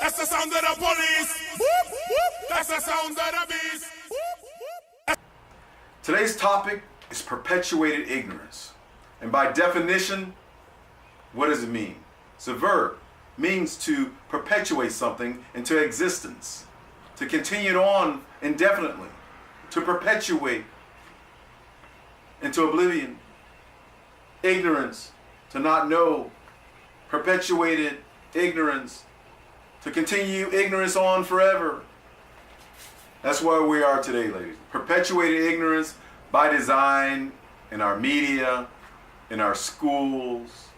That's the sound of the police. That's the sound of the beast. Today's topic is perpetuated ignorance. And by definition, what does it mean? It's a verb. It means to perpetuate something into existence, to continue it on indefinitely, to perpetuate into oblivion. Ignorance, to not know. Perpetuated ignorance, to continue ignorance on forever. That's where we are today, ladies. Perpetuated ignorance by design in our media, in our schools,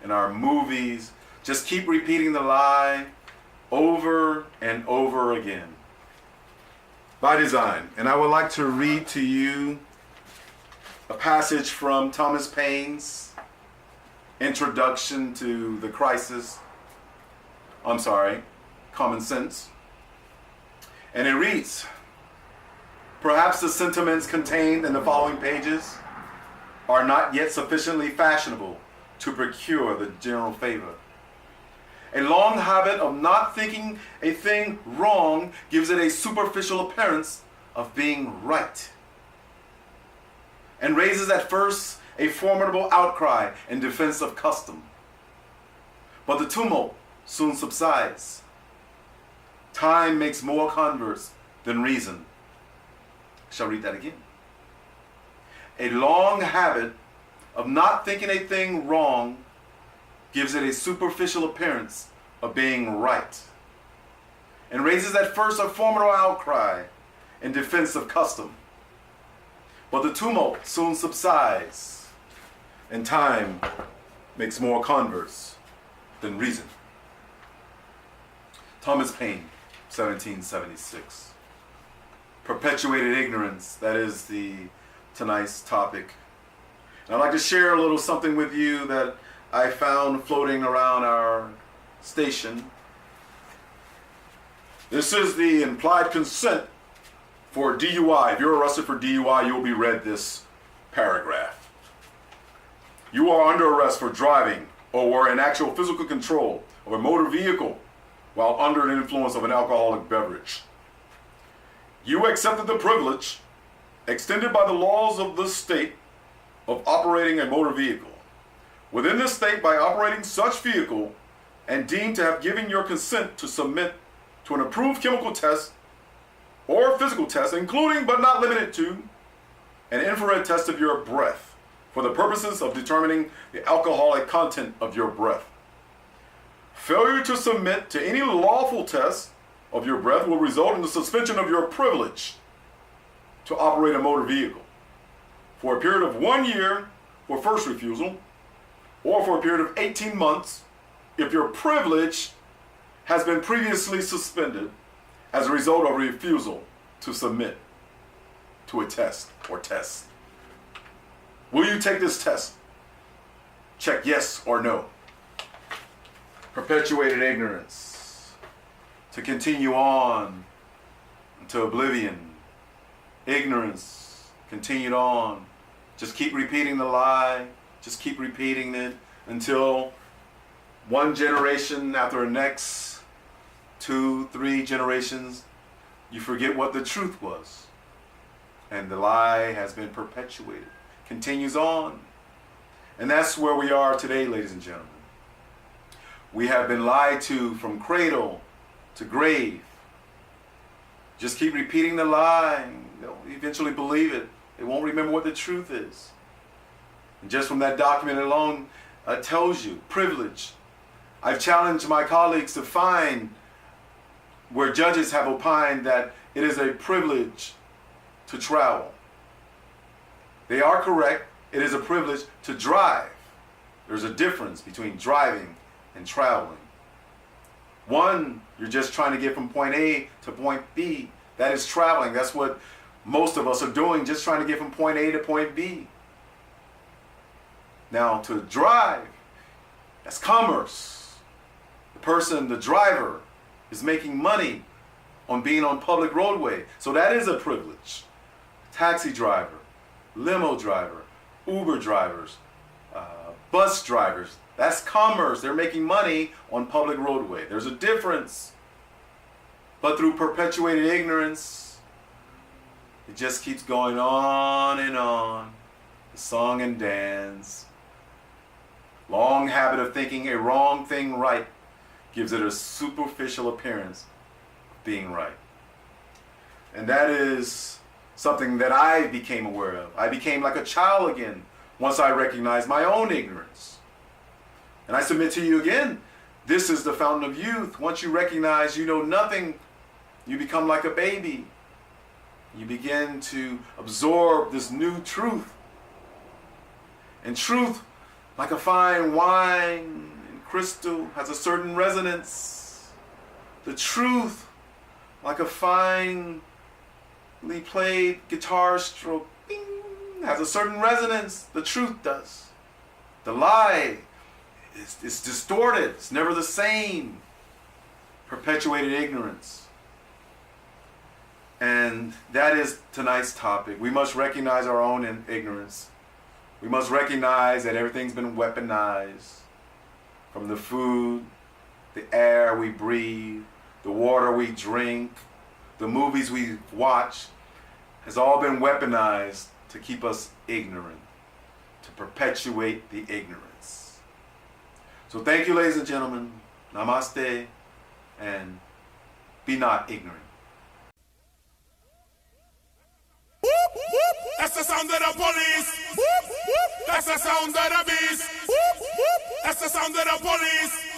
in our movies. Just keep repeating the lie over and over again. By design. And I would like to read to you a passage from Thomas Paine's Introduction to the Common Sense. And it reads, perhaps the sentiments contained in the following pages are not yet sufficiently fashionable to procure the general favor. A long habit of not thinking a thing wrong gives it a superficial appearance of being right, and raises at first a formidable outcry in defense of custom. But the tumult soon subsides. Time makes more converse than reason. I shall read that again. A long habit of not thinking a thing wrong gives it a superficial appearance of being right, and raises at first a formidable outcry in defense of custom. But the tumult soon subsides, and time makes more converse than reason. Thomas Paine, 1776. Perpetuated ignorance, that is tonight's topic. And I'd like to share a little something with you that I found floating around our station. This is the implied consent for DUI. If you're arrested for DUI, you will be read this paragraph. You are under arrest for driving or were in actual physical control of a motor vehicle while under the influence of an alcoholic beverage. You accepted the privilege extended by the laws of this state of operating a motor vehicle within this state by operating such vehicle, and deemed to have given your consent to submit to an approved chemical test or physical test, including but not limited to an infrared test of your breath for the purposes of determining the alcoholic content of your breath. Failure to submit to any lawful test of your breath will result in the suspension of your privilege to operate a motor vehicle for a period of 1 year for first refusal, or for a period of 18 months if your privilege has been previously suspended as a result of refusal to submit to a test or tests. Will you take this test? Check yes or no. Perpetuated ignorance, to continue on to oblivion. Ignorance, continued on. Just keep repeating the lie. Just keep repeating it until one generation after the next 2, 3 generations, you forget what the truth was. And the lie has been perpetuated. Continues on. And that's where we are today, ladies and gentlemen. We have been lied to from cradle to grave. Just keep repeating the lie. They'll eventually believe it. They won't remember what the truth is. And just from that document alone, it tells you privilege. I've challenged my colleagues to find where judges have opined that it is a privilege to travel. They are correct. It is a privilege to drive. There's a difference between driving and traveling. One, you're just trying to get from point A to point B. That is traveling. That's what most of us are doing, just trying to get from point A to point B. Now, to drive, that's commerce. The driver, is making money on being on public roadway. So that is a privilege. Taxi driver, limo driver, Uber drivers, bus drivers, That's commerce. They're making money on public roadway. There's a difference. But through perpetuated ignorance, it just keeps going on and on. The song and dance. Long habit of thinking a wrong thing right gives it a superficial appearance of being right. And that is something that I became aware of. I became like a child again once I recognized my own ignorance. And I submit to you again, this is the fountain of youth. Once you recognize you know nothing, you become like a baby. You begin to absorb this new truth. And truth, like a fine wine and crystal, has a certain resonance. The truth, like a finely played guitar stroke, bing, has a certain resonance. The truth does. The lie is distorted. It's never the same. Perpetuated ignorance. And that is tonight's topic. We must recognize our own ignorance. We must recognize that everything's been weaponized. From the food, the air we breathe, the water we drink, the movies we watch, has all been weaponized to keep us ignorant, to perpetuate the ignorance. So thank you, ladies and gentlemen. Namaste, and be not ignorant. That's the sound of the police. That's the sound of the beast. That's the sound of the police.